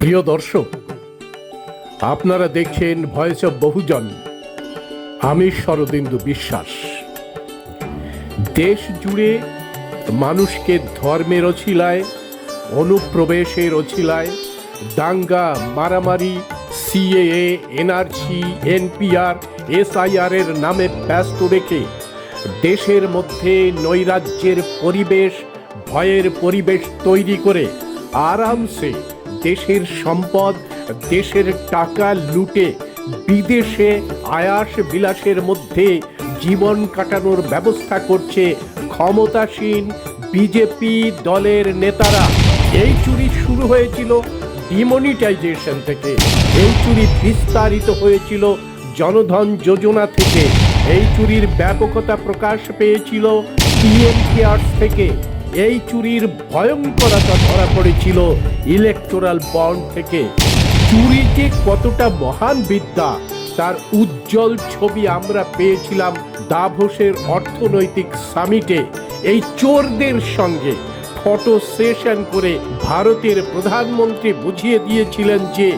প্রিয় দর্শক, আপনারা দেখছেন ভয়েস অফ বহুজন। আমি শরদিন্দু বিশ্বাস। দেশ জুড়ে মানুষকে ধর্মের অছিলায়, অনুপ্রবেশের অছিলায়, দাঙ্গা, মারামারি, সিএএ, এনআরসি, এনপিআর, এসআইআর এর নামে ব্যস্ত রেখে দেশের মধ্যে নৈরাজ্যের পরিবেশ, ভয়ের পরিবেশ তৈরি করে আরামসে দেশের সম্পদ, দেশের টাকা লুটে বিদেশে আয়াস বিলাসের মধ্যে জীবন কাটানোর ব্যবস্থা করছে ক্ষমতাসীন বিজেপি দলের নেতারা। এই চুরি শুরু হয়েছিল ডিমনিটাইজেশন থেকে, এই চুরি বিস্তারিত হয়েছিল জনধন যোজনা থেকে, এই চুরির ব্যাপকতা প্রকাশ পেয়েছিল পিএম কেয়ার্স থেকে, এই চুরির ভয়ঙ্করতা ধরা পড়েছিল ইলেকটোরাল বন্ড থেকে। চুরি যে কতটা মহান বিদ্যা তার উজ্জ্বল ছবি আমরা পেয়েছিলাম দাভোসের অর্থনৈতিক সামিটে। এই চোরদের সঙ্গে ফটো সেশন করে ভারতের প্রধানমন্ত্রী বুঝিয়ে দিয়েছিলেন যে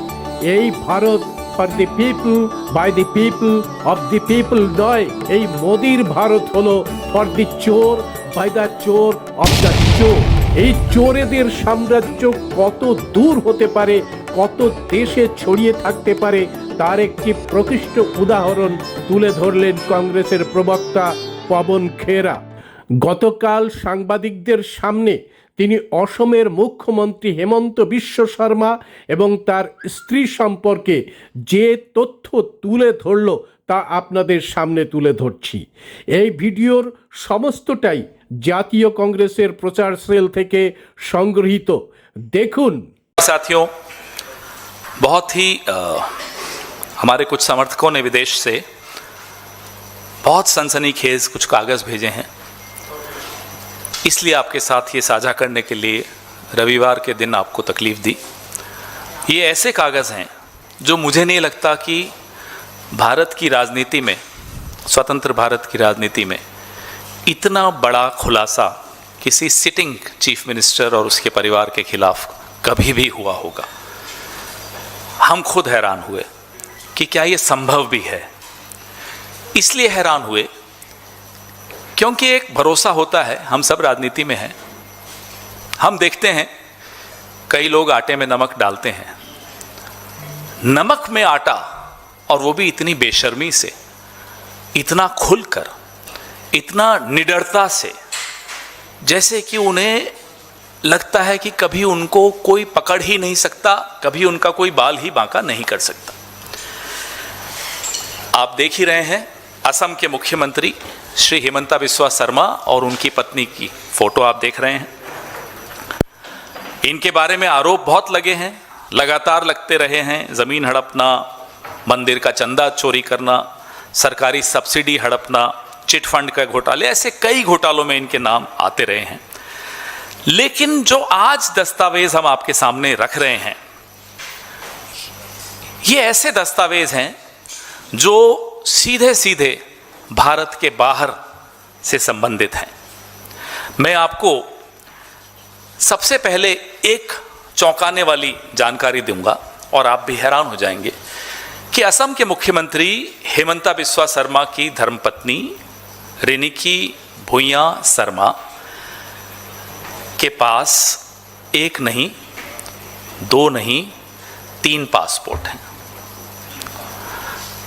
এই Bharat for the people, by the people, of the people নয়, এই মোদির ভারত হলো for the chor, by the chor, of the chor. এই চোরেদের সাম্রাজ্য কত দূর হতে পারে, কত দেশে ছড়িয়ে থাকতে পারে, তার একটি প্রকৃষ্ট উদাহরণ তুলে ধরলেন কংগ্রেসের প্রবক্তা পবন খেরা। গতকাল সাংবাদিকদের সামনে তিনি অসমের মুখ্যমন্ত্রী হেমন্ত বিশ্ব শর্মা এবং তার স্ত্রী সম্পর্কে যে তথ্য তুলে ধরল তা আপনাদের সামনে তুলে ধরছি। এই ভিডিওর সমস্তটাই জাতীয় কংগ্রেসের প্রচার সেল থেকে সংগৃহীত। দেখুন। साथियों, बहुत ही हमारे कुछ समर्थकों ने विदेश से बहुत सनसनीखेज कुछ कागज़ भेजे हैं, इसलिए आपके साथ ये साझा करने के लिए रविवार के दिन आपको तकलीफ़ दी। ये ऐसे कागज़ हैं जो मुझे नहीं लगता कि भारत की राजनीति में, स्वतंत्र भारत की राजनीति में इतना बड़ा खुलासा किसी सिटिंग चीफ मिनिस्टर और उसके परिवार के खिलाफ कभी भी हुआ होगा। हम खुद हैरान हुए कि क्या ये संभव भी है। इसलिए हैरान हुए क्योंकि एक भरोसा होता है, हम सब राजनीति में हैं, हम देखते हैं कई लोग आटे में नमक डालते हैं, नमक में आटा, और वो भी इतनी बेशर्मी से, इतना खुलकर, इतना निडरता से, जैसे कि उन्हें लगता है कि कभी उनको कोई पकड़ ही नहीं सकता, कभी उनका कोई बाल ही बांका नहीं कर सकता। आप देख ही रहे हैं असम के मुख्यमंत्री श्री हेमंता बिस्वा शर्मा और उनकी पत्नी की फोटो आप देख रहे हैं। इनके बारे में आरोप बहुत लगे हैं, लगातार लगते रहे हैं। ज़मीन हड़पना, मंदिर का चंदा चोरी करना, सरकारी सब्सिडी हड़पना, चिट फंड का घोटाले, ऐसे कई घोटालों में इनके नाम आते रहे हैं। लेकिन जो आज दस्तावेज हम आपके सामने रख रहे हैं, ये ऐसे दस्तावेज हैं जो सीधे सीधे भारत के बाहर से संबंधित हैं। मैं आपको सबसे पहले एक चौंकाने वाली जानकारी दूंगा और आप भी हैरान हो जाएंगे कि असम के मुख्यमंत्री हेमंता बिस्वा शर्मा की धर्मपत्नी रिनिकी भुइयां शर्मा के पास एक नहीं, दो नहीं, 3 पासपोर्ट हैं।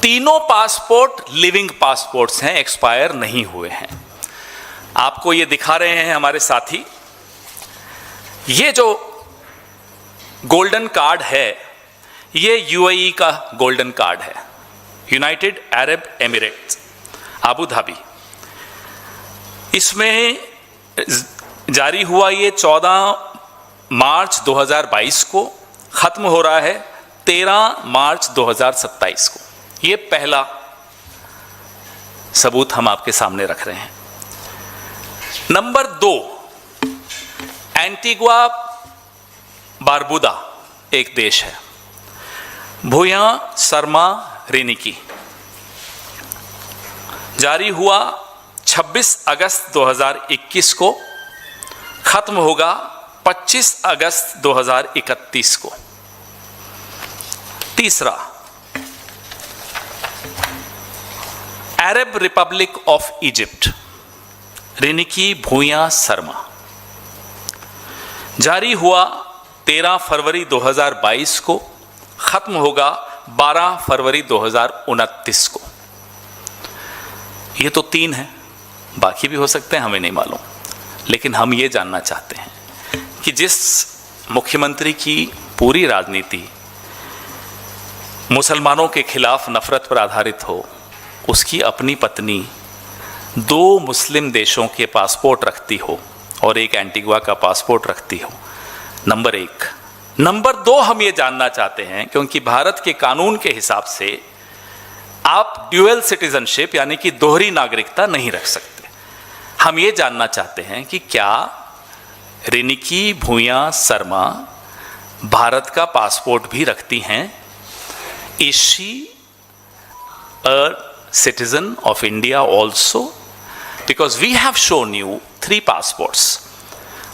तीनों पासपोर्ट लिविंग पासपोर्ट्स हैं, एक्सपायर नहीं हुए हैं। आपको ये दिखा रहे हैं हमारे साथी। ये जो गोल्डन कार्ड है, ये यूएई का गोल्डन कार्ड है, United Arab Emirates, Abu Dhabi. इसमें जारी हुआ ये 14 मार्च 2022 को, ख़त्म हो रहा है 13 मार्च 2027 को। ये पहला सबूत हम आपके सामने रख रहे हैं। नंबर 2, एंटीगुआ बारबुदा एक देश है, भुइयां शर्मा रिनिकी, जारी हुआ 26 अगस्त 2021 को, खत्म होगा 25 अगस्त 2031 को। तीसरा, Arab Republic of Egypt, Riniki Bhuyan Sharma, जारी हुआ 13 फरवरी 2022 को, खत्म होगा 12 फरवरी 2029 को। ये तो 3 है, बाकी भी हो सकते हैं, हमें नहीं मालूम। लेकिन हम ये जानना चाहते हैं कि जिस मुख्यमंत्री की पूरी राजनीति मुसलमानों के खिलाफ नफरत पर आधारित हो, उसकी अपनी पत्नी 2 मुस्लिम देशों के पासपोर्ट रखती हो और एक एंटीगुआ का पासपोर्ट रखती हो, नंबर 1। नंबर 2, हम ये जानना चाहते हैं क्योंकि भारत के कानून के हिसाब से आप ड्यूअल सिटीजनशिप यानी कि दोहरी नागरिकता नहीं रख सकते। हम ये जानना चाहते हैं कि क्या रिनिकी भूया शर्मा भारत का पासपोर्ट भी रखती हैं? Is she a citizen of India also? Because we have shown you 3 passports.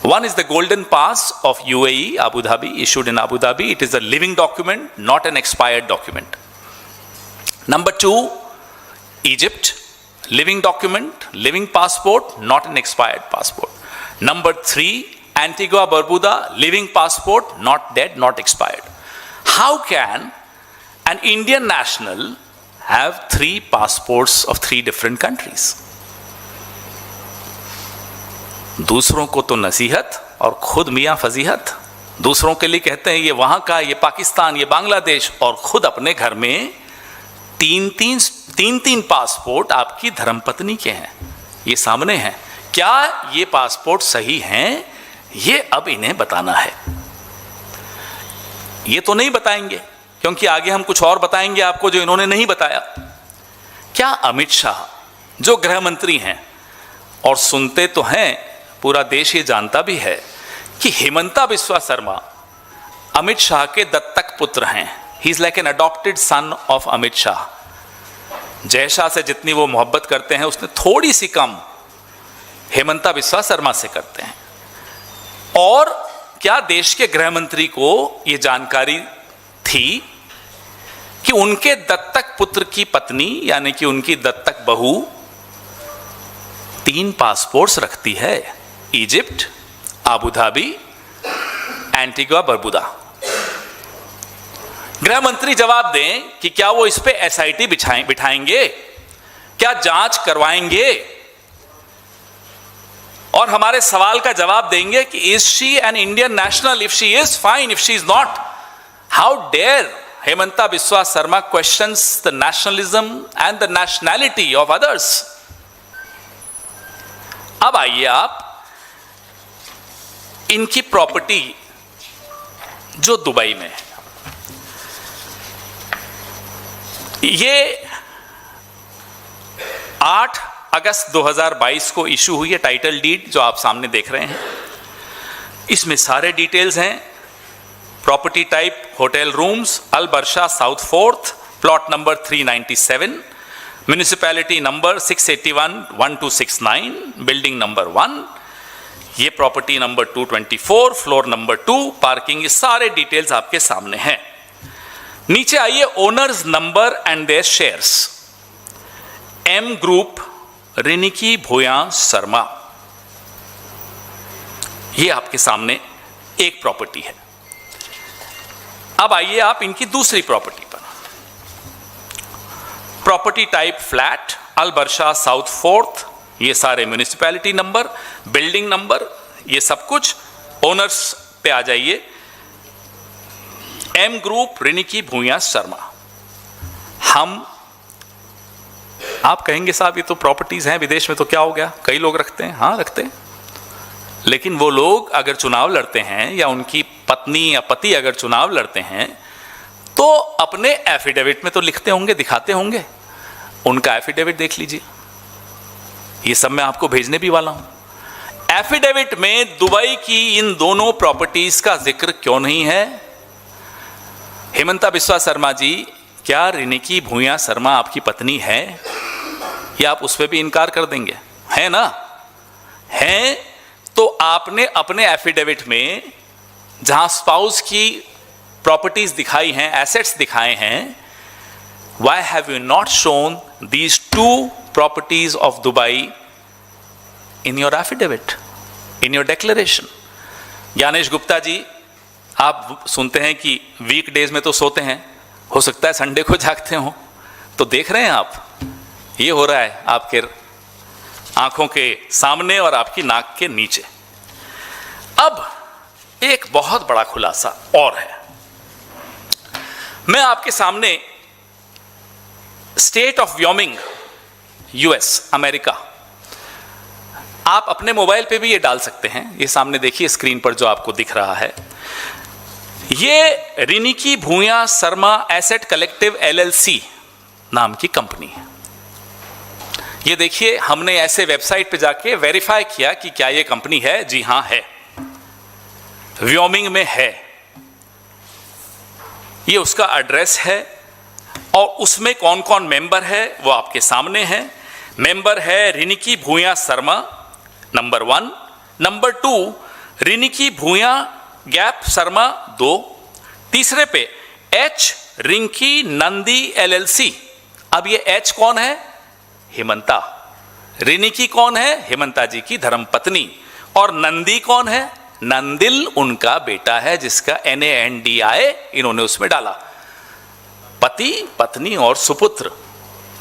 One is the golden pass of UAE, Abu Dhabi, issued in Abu Dhabi. It is a living document, not an expired document. Number 2, Egypt, living document, living passport, not an expired passport. Number 3, Antigua Barbuda, living passport, not dead, not expired. How can an Indian national have 3 passports of 3 different countries? दूसरों को तो नसीहत और खुद मियाँ फजीहत। दूसरों के लिए कहते हैं ये वहाँ का, ये पाकिस्तान, ये बांग्लादेश, और खुद अपने घर में 3 पासपोर्ट आपकी धर्मपत्नी के हैं। ये सामने हैं। क्या ये पासपोर्ट सही हैं? ये अब इन्हें बताना है। ये तो नहीं बताएंगे क्योंकि आगे हम कुछ और बताएंगे आपको जो इन्होंने नहीं बताया। क्या अमित शाह जो गृह मंत्री हैं, और सुनते तो हैं, पूरा देश ये जानता भी है कि हिमंता बिस्वा शर्मा अमित शाह के दत्तक पुत्र हैं। He is like an adopted son of Amit Shah. Jay Shah से जितनी वो मोहब्बत करते हैं उसने थोड़ी सी कम हिमंता बिस्वा शर्मा से करते हैं। और क्या देश के गृह मंत्री को ये जानकारी थी कि उनके दत्तक पुत्र की पत्नी यानी कि उनकी दत्तक बहू 3 पासपोर्ट्स रखती है? Egypt, Abu Dhabi, Antigua Barbuda. गृह मंत्री जवाब दें कि क्या वो इस पे एसआईटी बिठाएंगे, क्या जांच करवाएंगे और हमारे सवाल का जवाब देंगे कि is she an Indian national? If she is, fine. If she is not, how dare Himanta Biswa Sarma questions the nationalism and the nationality of others. अब आइए आप इनकी प्रॉपर्टी जो दुबई में है, ये 8 अगस्त 2022 को इशू हुई है टाइटल डीड जो आप सामने देख रहे हैं। इसमें सारे डिटेल्स हैं। Property type hotel rooms, Al Barsha South 4th, plot number 397, municipality number 681-1269, building number 1, ये property number 224, floor number 2, parking, ये सारे डिटेल्स आपके सामने हैं। नीचे आइए, owners number and their shares. M group, Riniki Bhuyan Sharma, ये आपके सामने एक प्रॉपर्टी है। अब आइए आप इनकी दूसरी प्रॉपर्टी पर। प्रॉपर्टी टाइप फ्लैट, अल बर्शा साउथ 4th, ये सारे म्यूनिसिपैलिटी नंबर, बिल्डिंग नंबर, ये सब कुछ। ओनर्स पे आ जाइए, एम ग्रुप, रिनिकी भूया शर्मा। आप कहेंगे साहब ये तो प्रॉपर्टीज हैं विदेश में, तो क्या हो गया, कई लोग रखते हैं। हाँ रखते हैं, लेकिन वो लोग अगर चुनाव लड़ते हैं या उनकी पत्नी या पति अगर चुनाव लड़ते हैं तो अपने एफिडेविट में तो लिखते होंगे, दिखाते होंगे। उनका एफिडेविट देख लीजिए, ये सब मैं आपको भेजने भी वाला हूं। एफिडेविट में दुबई की इन दोनों प्रॉपर्टीज का जिक्र क्यों नहीं है? हेमंता बिस्वा शर्मा जी, क्या रिनिकी भूया शर्मा आपकी पत्नी है? या आप उस पर भी इनकार कर देंगे? है ना? है तो आपने अपने एफिडेविट में जहां स्पाउस की प्रॉपर्टीज दिखाई हैं, एसेट्स दिखाए हैं, why have you not shown these two properties of Dubai in your affidavit, in your declaration? Gyanesh Gupta ji, आप सुनते हैं कि वीकडेज में तो सोते हैं, हो सकता है संडे को जागते हो, तो देख रहे हैं आप, ये हो रहा है आपके आंखों के सामने और आपकी नाक के नीचे। अब एक बहुत बड़ा खुलासा और है, मैं आपके सामने state of Wyoming, US, America, आप अपने मोबाइल पे भी ये डाल सकते हैं, ये सामने देखिए स्क्रीन पर जो आपको दिख रहा है, ये Riniki Bhuyan Sharma asset collective LLC नाम की कंपनी है। ये देखिए, हमने ऐसे वेबसाइट पे जाके वेरीफाई किया कि क्या ये कंपनी है। जी हां है, व्योमिंग में है, ये उसका एड्रेस है और उसमें कौन कौन मेंबर है वो आपके सामने है। मेंबर है रिनिकी भूया शर्मा नंबर 1, नंबर 2 रिनिकी भूया गैप शर्मा 2, तीसरे पे एच रिंकी नंदी एलएलसी। अब ये एच कौन है? हेमंता। रिनिकी कौन है? हेमंता जी की धर्मपत्नी। और नंदी कौन है? नंदिल उनका बेटा है, जिसका NANDI इन्होंने उसमें डाला। पति, पत्नी और सुपुत्र,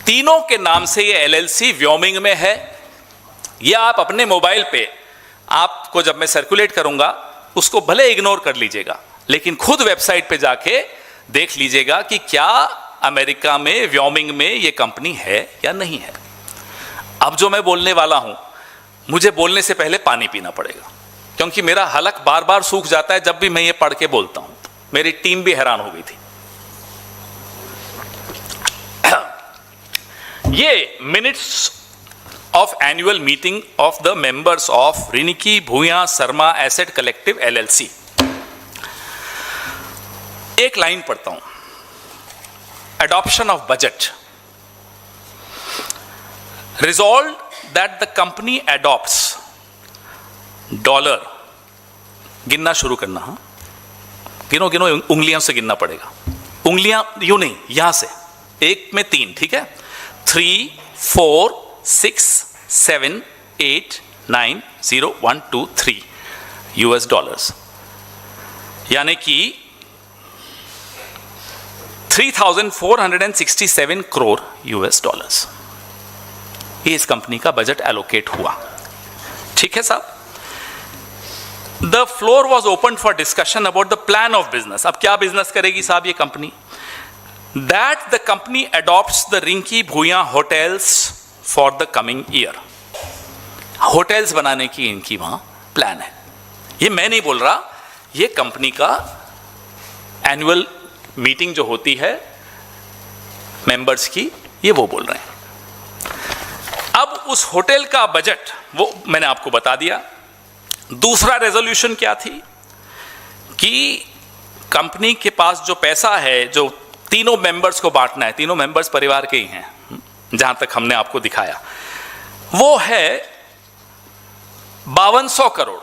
तीनों के नाम से ये एलएलसी व्योमिंग में है। ये आप अपने मोबाइल पे, आपको जब मैं सर्कुलेट करूंगा उसको भले इग्नोर कर लीजिएगा, लेकिन खुद वेबसाइट पे जाके देख लीजिएगा कि क्या अमेरिका में व्योमिंग में ये कंपनी है या नहीं है। अब जो मैं बोलने वाला हूं, मुझे बोलने से पहले पानी पीना पड़ेगा, क्योंकि मेरा हलक बार बार सूख जाता है जब भी मैं ये पढ़ के बोलता हूं। मेरी टीम भी हैरान हो गई थी। ये minutes of annual meeting of the members of Riniki Bhuya Sharma Asset Collective LLC। एक लाइन पढ़ता हूं। Adoption of budget। Resolved that the company adopts $। गिनना शुरू करना, हाँ, गिनो गिनो, उंगलियों से गिनना पड़ेगा, उंगलियां यूं नहीं, यहां से, एक में 3, ठीक है, 3, 4, 6, 7, 8, 9, 0, 1, 2, 3 US डॉलर्स, यानी कि 3,467 करोड़ US डॉलर्स। ये इस कंपनी का बजट एलोकेट हुआ। ठीक है साहब। The floor was open for discussion about the plan of business. अब क्या बिजनेस करेगी साहब ये company? That the company adopts the Rinki Bhuyan hotels for the coming year. Hotels बनाने की इनकी वहां प्लान है। ये मैं नहीं बोल रहा, ये कंपनी का एनुअल मीटिंग जो होती है मेंबर्स की, ये वो बोल रहे हैं। अब उस होटल का बजट वो मैंने आपको बता दिया। दूसरा रेजोल्यूशन क्या थी कि कंपनी के पास जो पैसा है, जो तीनों मेंबर्स को बांटना है, तीनों मेंबर्स परिवार के ही हैं जहां तक हमने आपको दिखाया, वो है 5200 करोड़।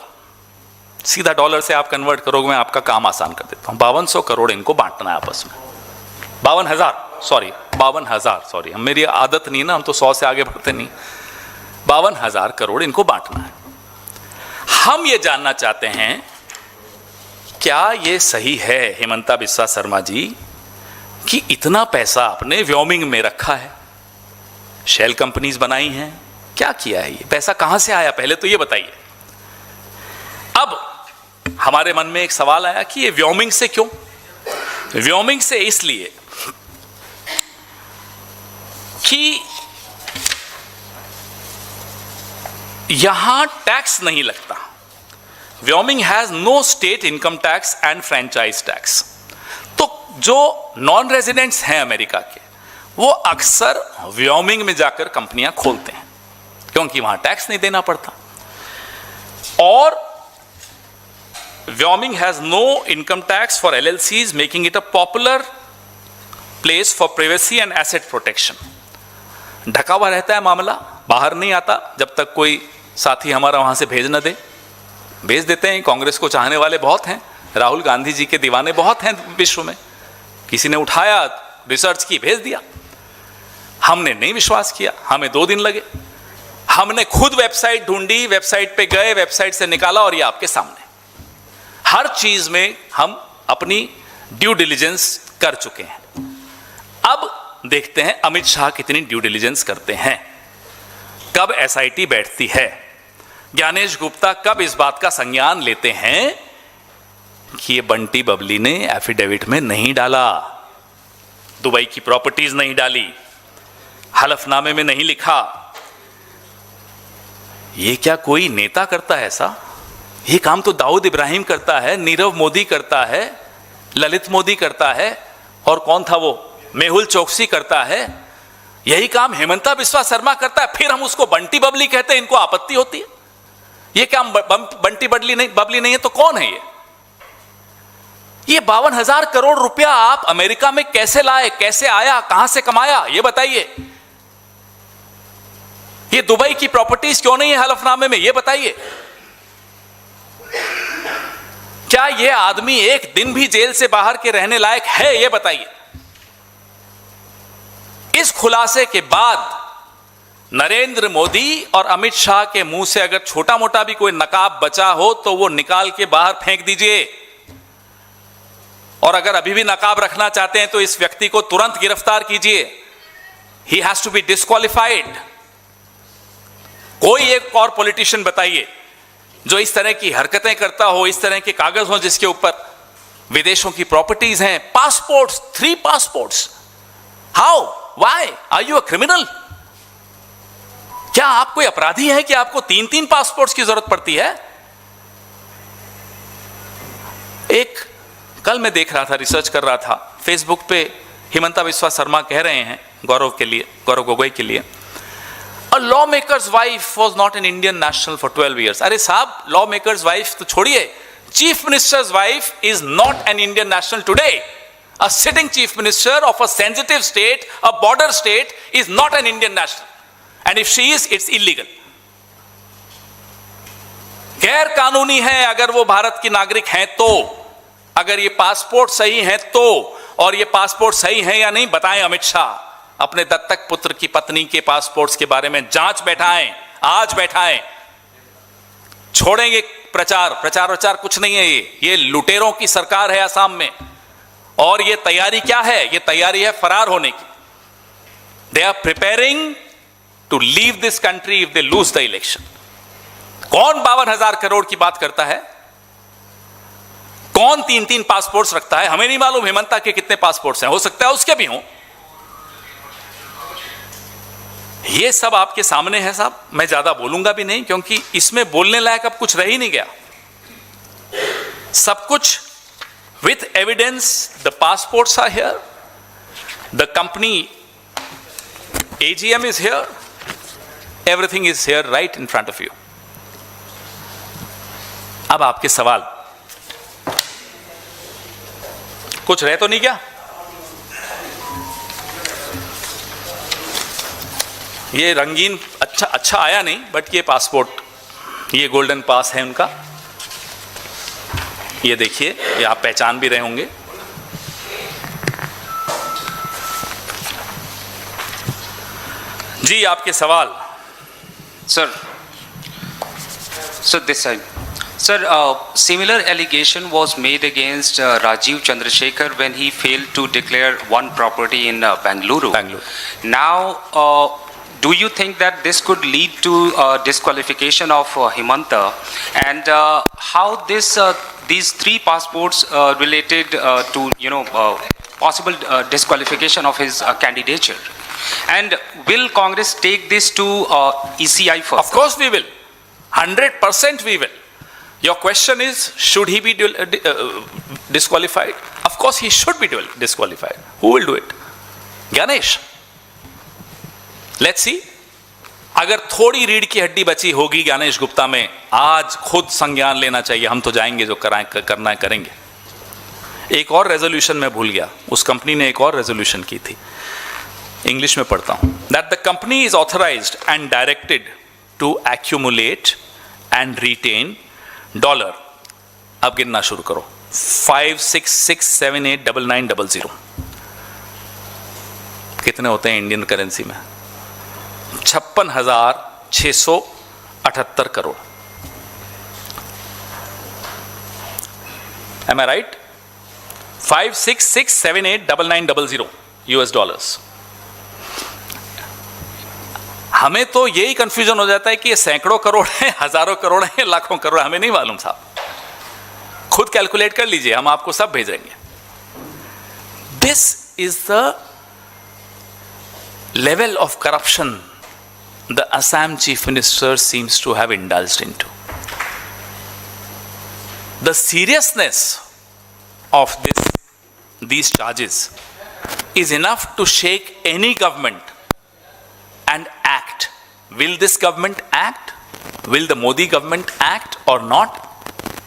सीधा डॉलर से आप कन्वर्ट करोगे, मैं आपका काम आसान कर देता हूं। 5200 करोड़ इनको बांटना है आपस में। 52,000 सॉरी, मेरी आदत नहीं ना, हम तो 100 से आगे बढ़ते नहीं। 52,000 करोड़ इनको बांटना है। हम ये जानना चाहते हैं, क्या ये सही है हेमंता बिस्वा शर्मा जी कि इतना पैसा आपने व्योमिंग में रखा है, शेल कंपनीज बनाई हैं, क्या किया है? ये पैसा कहां से आया, पहले तो ये बताइए। अब हमारे मन में एक सवाल आया कि ये व्योमिंग से क्यों? व्योमिंग से इसलिए कि यहां टैक्स नहीं लगता। Wyoming has no state income tax and franchise tax. तो जो नॉन रेजिडेंट्स हैं अमेरिका के, वो अक्सर व्योमिंग में जाकर कंपनियां खोलते हैं, क्योंकि वहां टैक्स नहीं देना पड़ता। और Wyoming has no income tax for LLCs, making it a popular place for privacy and asset protection. ढका हुआ रहता है मामला, बाहर नहीं आता जब तक कोई साथी हमारा वहां से भेज न दे। भेज देते हैं, कांग्रेस को चाहने वाले बहुत हैं, राहुल गांधी जी के दीवाने बहुत हैं विश्व में। किसी ने उठाया, रिसर्च की, भेज दिया। हमने नहीं विश्वास किया, हमें 2 दिन लगे। हमने खुद वेबसाइट ढूंढी, वेबसाइट पे गए, वेबसाइट से निकाला, और ये आपके सामने। हर चीज में हम अपनी ड्यू डिलिजेंस कर चुके हैं। अब देखते हैं अमित शाह कितनी ड्यू डिलिजेंस करते हैं, कब एसआईटी बैठती है, ज्ञानेश गुप्ता कब इस बात का संज्ञान लेते हैं कि ये बंटी बबली ने एफिडेविट में नहीं डाला, दुबई की प्रॉपर्टीज नहीं डाली, हलफनामे में नहीं लिखा। ये क्या कोई नेता करता है ऐसा? ये काम तो दाऊद इब्राहिम करता है, नीरव मोदी करता है, ललित मोदी करता है, और कौन था वो, मेहुल चोकसी करता है। यही काम हेमंता बिस्वा शर्मा करता है, फिर हम उसको बंटी बबली कहते हैं, इनको आपत्ति होती है। ये क्या बंटी बबली नहीं है तो कौन है ये 52,000 करोड़ रुपया आप अमेरिका में कैसे लाए, कैसे आया, कहां से कमाया, ये बताइए। ये दुबई की प्रॉपर्टीज क्यों नहीं है हलफनामे में, ये बताइए। क्या ये आदमी एक दिन भी जेल से बाहर के रहने लायक है, ये बताइए। इस खुलासे के बाद नरेंद्र मोदी और अमित शाह के मुंह से अगर छोटा मोटा भी कोई नकाब बचा हो तो वो निकाल के बाहर फेंक दीजिए, और अगर अभी भी नकाब रखना चाहते हैं तो इस व्यक्ति को तुरंत गिरफ्तार कीजिए। He has to be disqualified. कोई एक और पॉलिटिशियन बताइए जो इस तरह की हरकतें करता हो, इस तरह के कागज हो जिसके ऊपर विदेशों की प्रॉपर्टीज हैं, passports, 3 passports. How, why are you a criminal? क्या आप कोई अपराधी हैं कि आपको 3-3 पासपोर्ट्स की जरूरत पड़ती है? कल मैं देख रहा था, रिसर्च कर रहा था, फेसबुक पे हेमंता बिस्वा शर्मा कह रहे हैं गौरव गोगोई के लिए, a law makers wife was not an Indian national for 12 years. अरे साहब, लॉ मेकर्स वाइफ तो छोड़िए, chief ministers wife is not an Indian national today. A sitting chief minister of a sensitive state, a border state, is not an Indian national. And if she is, it's illegal. गैर कानूनी है अगर वो भारत की नागरिक हैं तो, अगर ये पासपोर्ट सही है तो, और ये पासपोर्ट सही है या नहीं बताएं अमित शाह। अपने दत्तक पुत्र की पत्नी के पासपोर्ट्स के बारे में जांच बैठाएं, आज बैठाएं। छोड़ेंगे प्रचार कुछ नहीं है। ये लुटेरों की सरकार है असम में, और ये तैयारी क्या है? ये तैयारी है फरार होने की। They are preparing to leave this country if they lose the election. कौन 52,000 करोड़ की बात करता है? कौन 3-3 पासपोर्ट्स रखता है? हमें नहीं मालूम हेमंता के कितने पासपोर्ट्स हैं, हो सकता है उसके भी हों। ये सब आपके सामने है साहब, मैं ज्यादा बोलूंगा भी नहीं क्योंकि इसमें बोलने लायक अब कुछ रह ही नहीं गया। सब कुछ with evidence, the passports are here, the company AGM is here, everything is here right in front of you. अब आपके सवाल कुछ रह तो नहीं क्या? ये रंगीन अच्छा आया नहीं, बट ये पासपोर्ट, ये गोल्डन पास है उनका, ये देखिए, ये आप पहचान भी रहे होंगे। जी आपके सवाल। Sir, this side. Sir, similar allegation was made against Rajiv Chandrasekhar when he failed to declare one property in Bangalore. Now, do you think that this could lead to disqualification of Hemanta, and how these 3 passports related to possible disqualification of his candidature? And will Congress take this to ECI first? Of course we will. 100% we will. Your question is, should he be disqualified? Of course he should be disqualified. Who will do it? Ganesh. Let's see. अगर थोड़ी रीढ़ की हड्डी बची होगी ज्ञानेश गुप्ता में, आज खुद संज्ञान लेना चाहिए। हम तो जाएंगे, जो करना है करेंगे। एक और रेजोल्यूशन मैं भूल गया, उस कंपनी ने एक और रेजोल्यूशन की थी, इंग्लिश में पढ़ता हूं, that the company is authorised and directed to accumulate and retain $, अब गिनना शुरू करो, 56678990। कितने होते हैं इंडियन करेंसी में? 56,678 crore. Am I right? 56678990 US dollars. हमें तो यही कंफ्यूजन हो जाता है कि ये सैकड़ों करोड़ है, हजारों करोड़ है, लाखों करोड़, हमें नहीं मालूम साहब। खुद कैलकुलेट कर लीजिए, हम आपको सब भेजेंगे। This is the level of corruption the Assam chief minister seems to have indulged into. The seriousness of these charges is enough to shake any government and act. Will this government act? Will the Modi government act or not?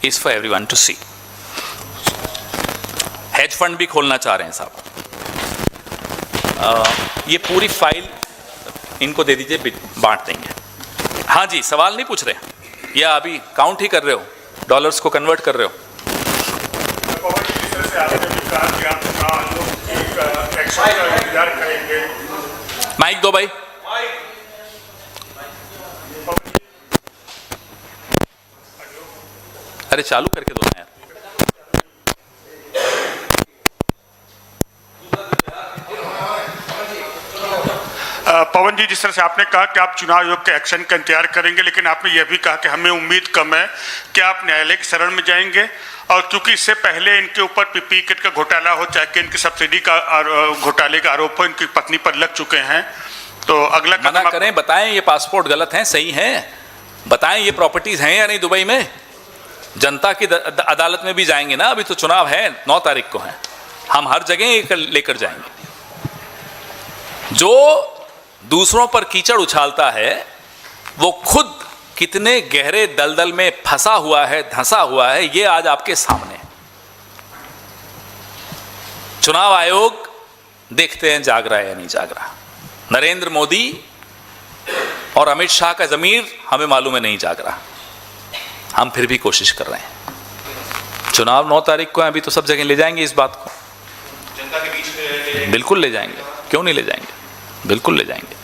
Is for everyone to see. Hedge fund भी खोलना चाह रहे हैं साहब। ये पूरी file इनको दे दीजिए, बांट देंगे। हाँ जी, सवाल नहीं पूछ रहे या अभी काउंट ही कर रहे हो, डॉलर्स को कन्वर्ट कर रहे हो? माइक दो भाई। अरे चालू करके दो ना यार। पवन जी, जिस तरह से आपने कहा कि आप चुनाव आयोग के एक्शन का इंतजार करेंगे, लेकिन आपने यह भी कहा कि हमें उम्मीद कम है कि आप न्यायालय की शरण में जाएंगे। और क्योंकि इससे पहले इनके ऊपर पीपी किट का घोटाला हो, चाहे कि इनकी सब्सिडी का घोटाले का आरोप हो, इनकी पत्नी पर लग चुके हैं, तो अगला मना करें, बताएं ये पासपोर्ट गलत हैं, सही हैं, बताएं ये प्रॉपर्टीज हैं या नहीं दुबई में। जनता की अदालत में भी जाएंगे ना, अभी तो चुनाव है, 9 तारीख को है, हम हर जगह लेकर जाएंगे। जो दूसरों पर कीचड़ उछालता है वो खुद कितने गहरे दलदल में फंसा हुआ है, धंसा हुआ है, ये आज आपके सामने है। चुनाव आयोग देखते हैं जाग रहा है या नहीं जाग रहा। नरेंद्र मोदी और अमित शाह का ज़मीर हमें मालूम है नहीं जाग रहा, हम फिर भी कोशिश कर रहे हैं। चुनाव 9 तारीख को है, अभी तो सब जगह ले जाएंगे इस बात को, जनता के बीच में बिल्कुल ले जाएंगे, क्यों नहीं ले जाएंगे, बिल्कुल ले जाएंगे।